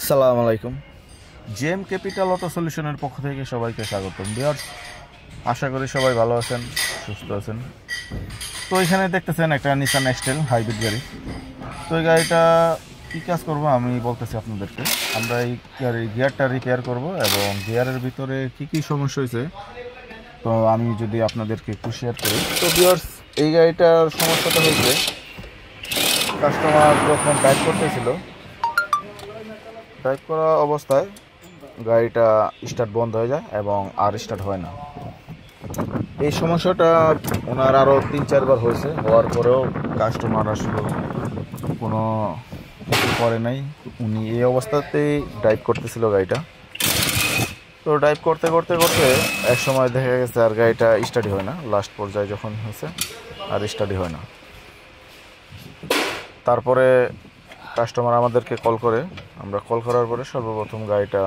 আসসালামু আলাইকুম। JM capital auto সলিউশনের পক্ষ থেকে সবাইকে স্বাগতম। ভিউয়ার্স, আশা করি সবাই ভালো আছেন, সুস্থ আছেন। তো এখানে দেখতেছেন একটা নিসান এক্সটেল হাইব্রিড গাড়ি। তো এই গাড়িটা কী কাজ করবো আমি বলতেছি আপনাদেরকে। আমরা এই গাড়ির গিয়ারটা রিপেয়ার করব এবং গিয়ারের ভিতরে কি কি সমস্যা হয়েছে তো আমি যদি আপনাদেরকে একটু শেয়ার করি। তো ভিউয়ার্স, এই গাড়িটার সমস্যাটা হয়েছে, কাস্টমার যখন ড্রাইভ করতেছিল, ড্রাইভ করা অবস্থায় গাড়িটা স্টার্ট বন্ধ হয়ে যায় এবং আর স্টার্ট হয় না। এই সমস্যাটা ওনার আরও 3-4 বার হয়েছে, হওয়ার পরেও কাস্টমার আসলে কোনো কিছু করে নাই। উনি এই অবস্থাতেই ড্রাইভ করতেছিল গাড়িটা। তো ড্রাইভ করতে করতে করতে এক সময় দেখা গেছে আর গাড়িটা স্টার্টই হয় না। লাস্ট পর্যায়ে যখন হয়েছে আর স্টার্টই হয় না। তারপরে কাস্টমার আমাদেরকে কল করে, আমরা কল করার পরে সর্বপ্রথম গাড়িটা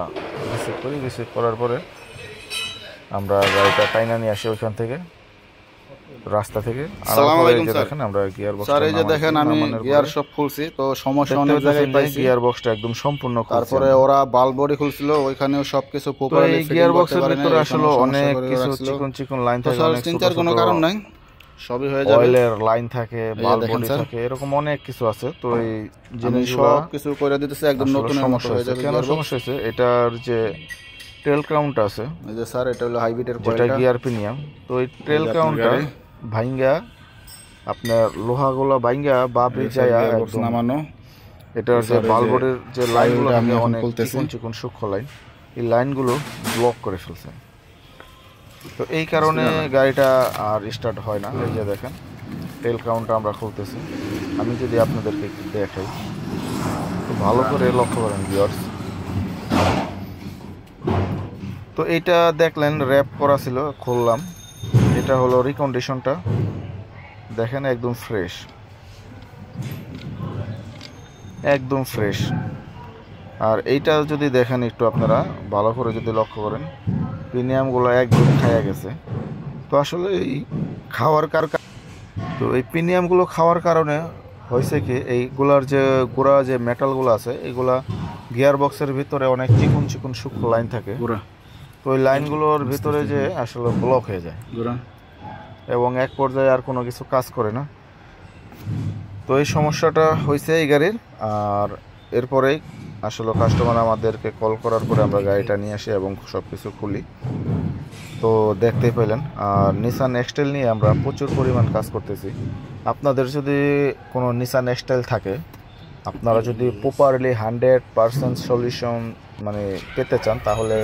রিসিভ করি। রিসিভ করার পরে আমরা গাড়িটা টাইনা নিয়ে আসি ওইখান থেকে, রাস্তা থেকে। আসসালামু আলাইকুম স্যার। দেখেন আমরা গিয়ার বক্স, স্যার এই যে দেখেন আমি গিয়ার সব খুলছি, তো সমস্যা অনেক জায়গায় পাইছি। গিয়ার বক্সটা একদম সম্পূর্ণ খুলছি। তারপরে ওরা বাল্ব বডি খুলছিল, ওইখানেও সবকিছু প্রপারলি ফিটিং গিয়ার করতে বক্সের পারে না। ভিতরে আসলে অনেক কিছু চিকন চিকন লাইন থাকে, স্যার অনেক চিন্তার ছোট কোনো ছোট কারণ নাই, সবই হয়ে যাবে। অয়েলের লাইন থাকে, বাল্ব দেখেন বডি স্যার, থাকে, এরকম অনেক কিছু আছে। তো এই আমি জিনিসগুলো সব কিছু করে দিতেছি, একদম নতুন সমস্যা হয়ে যাবে। কেন সমস্যা হয়েছে, এটার যে টেল কাউন্ট আছে, এই যে স্যার এটা হলো হাইব্রিডের যেটা কয়েলটা, গিয়ার প্রিমিয়াম। তো এই টেল কাউন্টটা ভাঙ্গা, আপনার লোহাগুলো ভাঙ্গা বা বেজায়া একদম নামানো। এটার যে বাল্ব বডির যে লাইনগুলো আমি এখন অনেক খুলতেছি। চিকন চিকন সূক্ষ্ম লাইন, এই লাইনগুলো ব্লক করে ফেলছে। তো এই কারণে গাড়িটা আর স্টার্ট হয় না। এই যে দেখেন টেল কাউন্টটা আমরা খুলতেছি, আমি যদি আপনাদেরকে একটু দেখাই, তো ভালো করে লক্ষ্য করেন ভিউয়ার্স। তো এইটা দেখলেন র্যাপ করা ছিল, খুললাম, এটা হলো রিকন্ডিশনটা, দেখেন একদম ফ্রেশ, একদম ফ্রেশ। আর এইটা যদি দেখেন একটু আপনারা ভালো করে যদি লক্ষ্য করেন, প্রিমিয়ামগুলো একদম খাইয়া গেছে। তো আসলে এই খাওয়ার তো এই প্রিমিয়ামগুলো খাওয়ার কারণে হয়েছে কি, এইগুলার যে গোড়া যে মেটালগুলো আছে, এগুলা গিয়ার বক্সের ভিতরে অনেক চিকন চিকন সূক্ষ্ম লাইন থাকে। তো ওই লাইনগুলোর ভিতরে যে আসলে ব্লক হয়ে যায় এবং এক পর্যায়ে আর কোনো কিছু কাজ করে না। তো এই সমস্যাটা হয়েছে এই গাড়ির। আর এরপরেই আসলে কাস্টমার আমাদেরকে কল করার পরে আমরা গাড়িটা নিয়ে আসি এবং সব কিছু খুলি। তো দেখতেই পেলেন। আর নিসান এক্সটেল নিয়ে আমরা প্রচুর পরিমাণ কাজ করতেছি। আপনাদের যদি কোনো নিসান এক্সটেল থাকে, আপনারা যদি প্রপারলি 100% সলিউশন মানে পেতে চান, তাহলে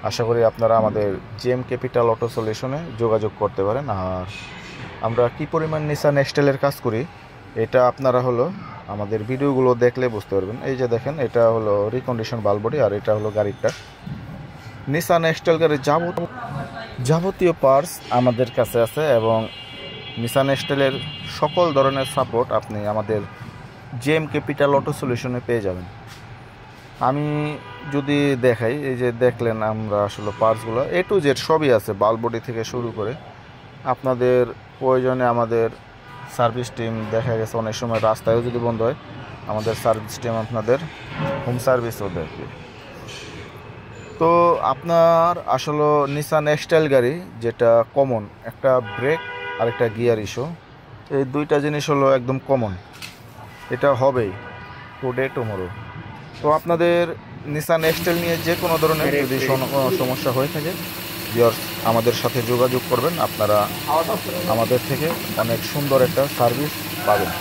আশা করি আপনারা আমাদের জেএম ক্যাপিটাল অটো সলিউশনে যোগাযোগ করতে পারেন। আর আমরা কি পরিমাণ নিসান এক্সটেলের কাজ করি, এটা আপনারা হলো আমাদের ভিডিওগুলো দেখলে বুঝতে পারবেন। এই যে দেখেন, এটা হলো রিকন্ডিশন বাল্ব বডি, আর এটা হলো গাড়িটা। নিসান এক্সটেল গাড়ির যাবতীয় পার্টস আমাদের কাছে আছে এবং নিসান এক্সটেলের সকল ধরনের সাপোর্ট আপনি আমাদের জেএম ক্যাপিটাল অটো সলিউশনে পেয়ে যাবেন। আমি যদি দেখাই, এই যে দেখলেন আমরা আসলে পার্টসগুলো A to Z সবই আছে, বাল্ব বডি থেকে শুরু করে। আপনাদের প্রয়োজনে আমাদের সার্ভিস টিম, দেখা গেছে অনেক সময় রাস্তায়ও যদি বন্ধ হয়, আমাদের সার্ভিস টিম আপনাদের হোম সার্ভিসও দেখবে। তো আপনার আসলে নিসান এক্সটেল গাড়ি যেটা কমন, একটা ব্রেক আর একটা গিয়ার ইস্যু, এই দুইটা জিনিস হলো একদম কমন, এটা হবেই টুডে টুমরো। তো আপনাদের নিসান এক্সটেল নিয়ে যে কোনো ধরনের যদি কোনো সমস্যা হয়ে থাকে, ভিউয়ার্স আমাদের সাথে যোগাযোগ করবেন, আপনারা আমাদের থেকে অনেক সুন্দর একটা সার্ভিস পাবেন।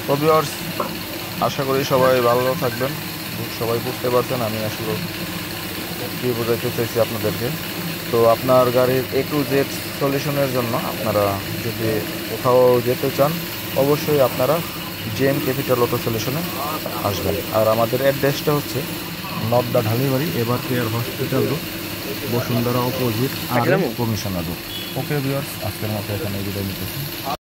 তো ভিউয়ার্স, আশা করি সবাই ভালো থাকবেন, সবাই বুঝতে পারছেন আমি আসলে কী বোঝাতে চাইছি আপনাদেরকে। তো আপনার গাড়ির A to Z সলিউশনের জন্য আপনারা যদি কোথাও যেতে চান, অবশ্যই আপনারা জেএম ক্যাপিটাল অটো সলিউশনে আসবেন। আর আমাদের অ্যাড্রেসটা হচ্ছে নবদা ঢালিবাড়ি, এবার Care Hospital Road, Basundhara opposite আর কমিশনার রোড। ওকে ভিউয়ার্স, আজকের মতো এখানে বিদায় নিতেছি।